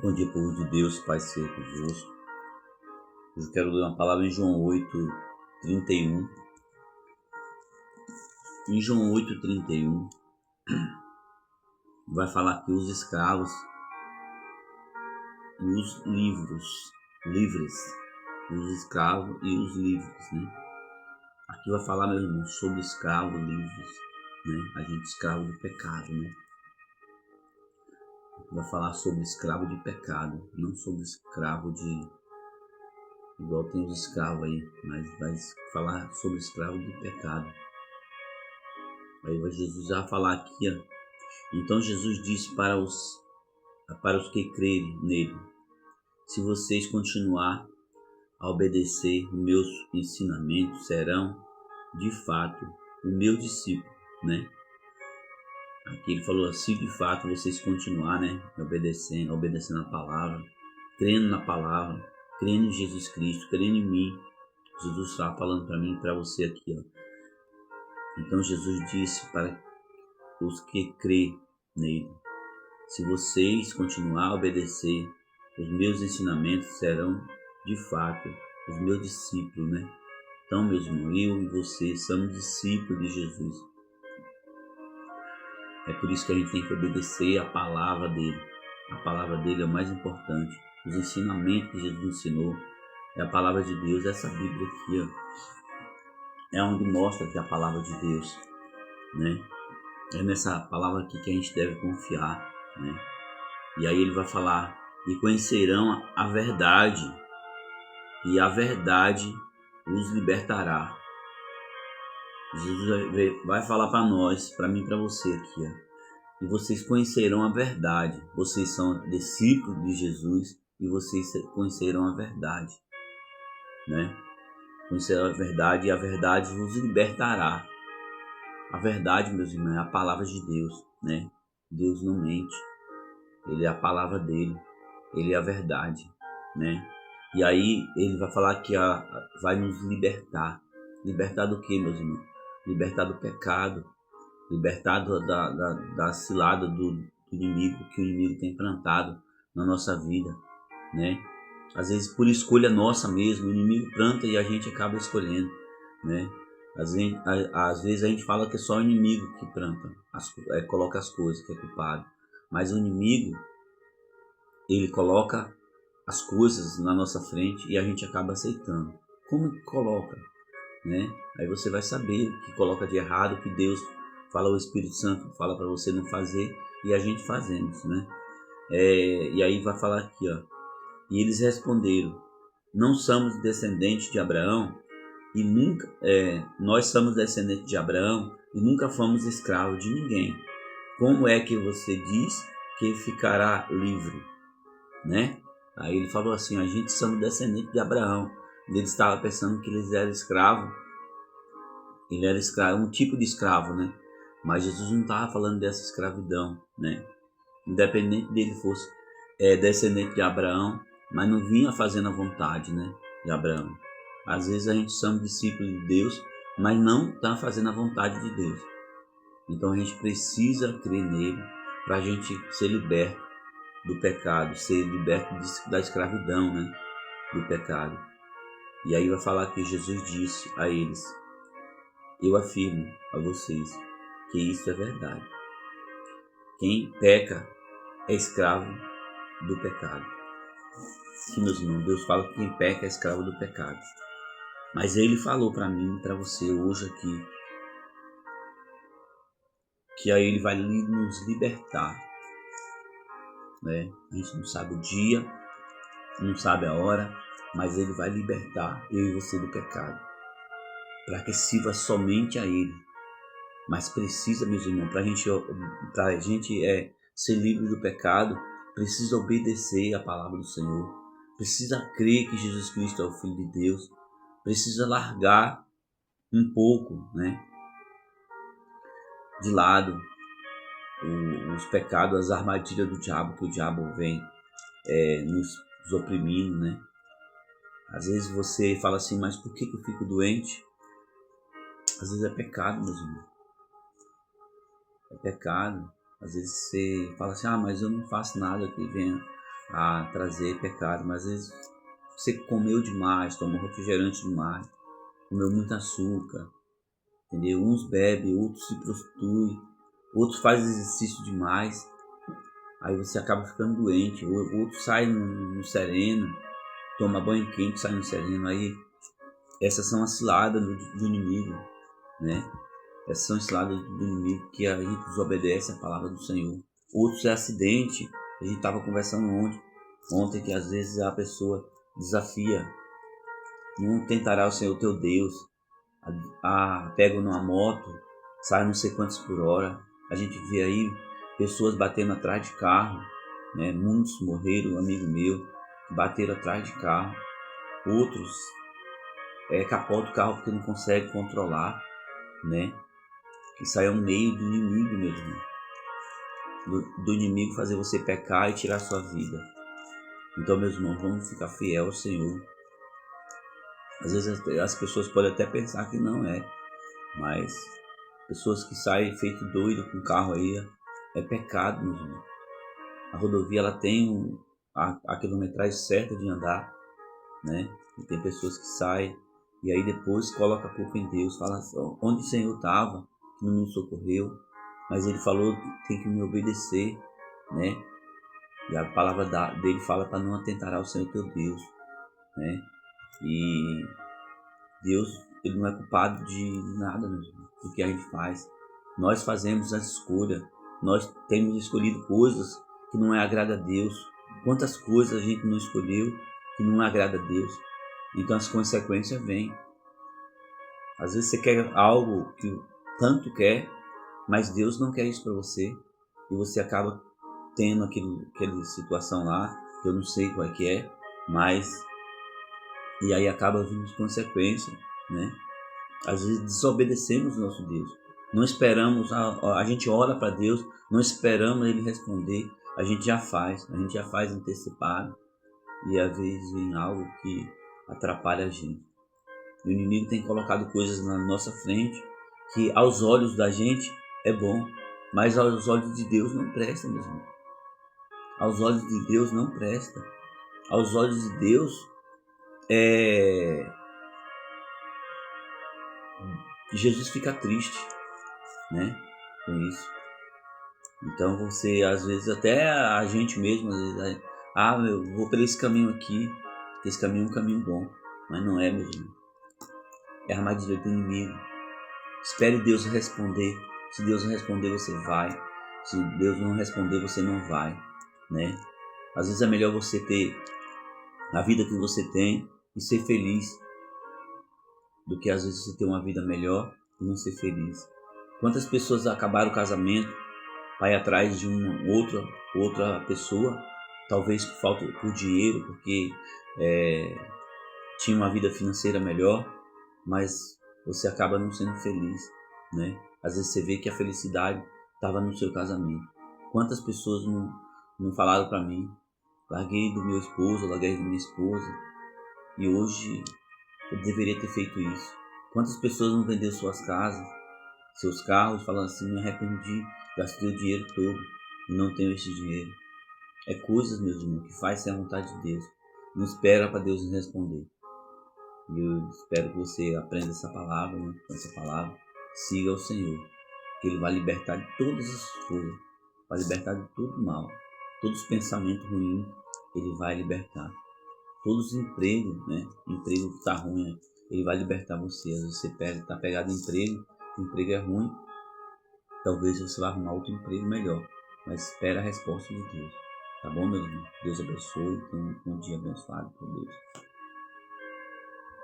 Bom dia, povo de Deus, Pai seja convosco. Hoje eu quero ler uma palavra em João 8:31. Em João 8:31, vai falar que os escravos e os livres, os escravos e os livres, né? Aqui vai falar, meu irmão, sobre escravos livres, né? A gente escravo do pecado, né? Vai falar sobre escravo de pecado, não sobre escravo de... igual tem os escravos aí, mas vai falar sobre escravo de pecado. Aí Jesus vai falar aqui, ó. Então Jesus disse para os que crerem nele: se vocês continuar a obedecer os meus ensinamentos, serão de fato o meu discípulo, né? Aqui ele falou assim: de fato vocês continuar, né, obedecendo a palavra, crendo na palavra, crendo em Jesus Cristo, crendo em mim. Jesus está falando para mim e para você aqui, ó. Então Jesus disse para os que crêem nele: se vocês continuar a obedecer os meus ensinamentos, serão de fato os meus discípulos, né? Então, meus irmãos, eu e você somos discípulos de Jesus. É por isso que a gente tem que obedecer a palavra dele. A palavra dele é o mais importante. Os ensinamentos que Jesus ensinou é a palavra de Deus. Essa Bíblia aqui, ó, é onde mostra que é a palavra de Deus, né? É nessa palavra aqui que a gente deve confiar, né? E aí ele vai falar: e conhecerão a verdade, e a verdade os libertará. Jesus vai falar para nós, para mim e para você aqui, ó. E vocês conhecerão a verdade. Vocês são discípulos de Jesus e vocês conhecerão a verdade, né? Conhecerão a verdade e a verdade os libertará. A verdade, meus irmãos, é a palavra de Deus, né? Deus não mente. Ele é a palavra dele. Ele é a verdade, né? E aí ele vai falar que vai nos libertar. Libertar do que, meus irmãos? Libertar do pecado. Libertar da cilada do inimigo, que o inimigo tem plantado na nossa vida, né? Às vezes por escolha nossa mesmo, o inimigo planta e a gente acaba escolhendo, né? Às vezes a gente fala que é só o inimigo que planta, coloca as coisas, que é culpado. Mas o inimigo, ele coloca as coisas na nossa frente e a gente acaba aceitando. Como que coloca, né? Aí você vai saber o que coloca de errado, o que Deus fala, o Espírito Santo fala para você não fazer e a gente fazemos, né? E aí vai falar aqui, ó. E eles responderam: não somos descendentes de Abraão e nunca, nós somos descendentes de Abraão e nunca fomos escravos de ninguém. Como é que você diz que ficará livre, né? Aí ele falou assim: a gente somos descendentes de Abraão. Ele estava pensando que eles eram escravos. Ele era escravo, um tipo de escravo, né? Mas Jesus não estava falando dessa escravidão, né? Independente dele fosse descendente de Abraão, mas não vinha fazendo a vontade, né, de Abraão. Às vezes a gente somos discípulos de Deus, mas não está fazendo a vontade de Deus. Então a gente precisa crer nele para a gente ser liberto do pecado, ser liberto da escravidão, né, do pecado. E aí vai falar que Jesus disse a eles: eu afirmo a vocês que isso é verdade. Quem peca é escravo do pecado. Sim, meus irmãos, Deus fala que quem peca é escravo do pecado. Mas ele falou para mim e para você hoje aqui que aí ele vai nos libertar, né? A gente não sabe o dia, não sabe a hora, mas ele vai libertar eu e você do pecado, para que sirva somente a ele. Mas precisa, meus irmãos, para a gente ser livre do pecado, precisa obedecer a palavra do Senhor, precisa crer que Jesus Cristo é o Filho de Deus, precisa largar um pouco, né, de lado os pecados, as armadilhas do diabo, que o diabo vem nos oprimindo, né? Às vezes você fala assim: mas por que eu fico doente? Às vezes é pecado, meus irmãos. É pecado. Às vezes você fala assim: mas eu não faço nada que venha a trazer pecado, mas às vezes você comeu demais, tomou refrigerante demais, comeu muito açúcar, entendeu? Uns bebem, outros se prostituem, outros fazem exercício demais, aí você acaba ficando doente, outros saem no sereno, toma banho quente, sai no sereno, aí essas são as ciladas do inimigo, né? Essas são as ciladas do inimigo, que a gente desobedece a palavra do Senhor. Outros é acidente, a gente estava conversando ontem que às vezes a pessoa desafia, não tentará o Senhor teu Deus, pega numa moto, sai não sei quantos por hora. A gente vê aí pessoas batendo atrás de carro, né? Muitos morreram, um amigo meu, bateram atrás de carro. Outros capotam o carro porque não consegue controlar, né? Isso aí é um meio do inimigo, meu irmão. Do inimigo fazer você pecar e tirar sua vida. Então, meus irmãos, vamos ficar fiel ao Senhor. Às vezes as pessoas podem até pensar que não é, mas pessoas que saem feito doido com o carro aí é pecado, meus irmãos. A rodovia ela tem a quilometragem certa de andar, né? E tem pessoas que saem e aí depois coloca a culpa em Deus, fala onde o Senhor estava, que não me socorreu, mas ele falou que tem que me obedecer, né? E a palavra dele fala para não atentar ao Senhor teu Deus, né? E Deus, ele não é culpado de nada, mesmo, do que a gente faz. Nós fazemos a escolha, nós temos escolhido coisas que não agrada a Deus. Quantas coisas a gente não escolheu que não agrada a Deus? Então as consequências vêm. Às vezes você quer algo que tanto quer, mas Deus não quer isso para você. E você acaba tendo aquela situação lá, que eu não sei qual é que é, mas... E aí acaba vindo consequência, né? Às vezes desobedecemos o nosso Deus. Não esperamos, a gente ora para Deus, não esperamos Ele responder, a gente já faz antecipado e às vezes vem algo que atrapalha a gente. O inimigo tem colocado coisas na nossa frente que aos olhos da gente é bom, mas aos olhos de Deus não presta, meu irmão. Aos olhos de Deus não presta. Aos olhos de Deus Jesus fica triste, né, com isso. Então você, às vezes, até a gente mesmo, às vezes, eu vou por esse caminho aqui, esse caminho é um caminho bom, mas não é, meu irmão. É a armadilha do inimigo. Espere Deus responder. Se Deus não responder, você vai. Se Deus não responder, você não vai, né? Às vezes é melhor você ter a vida que você tem e ser feliz, do que às vezes você ter uma vida melhor e não ser feliz. Quantas pessoas acabaram o casamento, vai atrás de uma outra pessoa, talvez por dinheiro, porque tinha uma vida financeira melhor, mas você acaba não sendo feliz, né? Às vezes você vê que a felicidade estava no seu casamento. Quantas pessoas não falaram para mim, larguei do meu esposo, larguei da minha esposa, e hoje eu deveria ter feito isso. Quantas pessoas não venderam suas casas, seus carros, falando assim, me arrependi, gastei o dinheiro todo e não tenho esse dinheiro. É coisas, meus irmãos, que faz ser a vontade de Deus. Não espera para Deus nos responder. E eu espero que você aprenda essa palavra, né? Com essa palavra, siga o Senhor, que Ele vai libertar de todas as coisas, vai libertar de todo mal, todos os pensamentos ruins, Ele vai libertar. Todos os empregos, né? Emprego que está ruim, Ele vai libertar você. Às vezes você está pegado em emprego, o emprego é ruim, talvez você vá arrumar outro emprego melhor, mas espera a resposta de Deus. Tá bom, meu irmão? Deus abençoe, tenha um dia abençoado por Deus.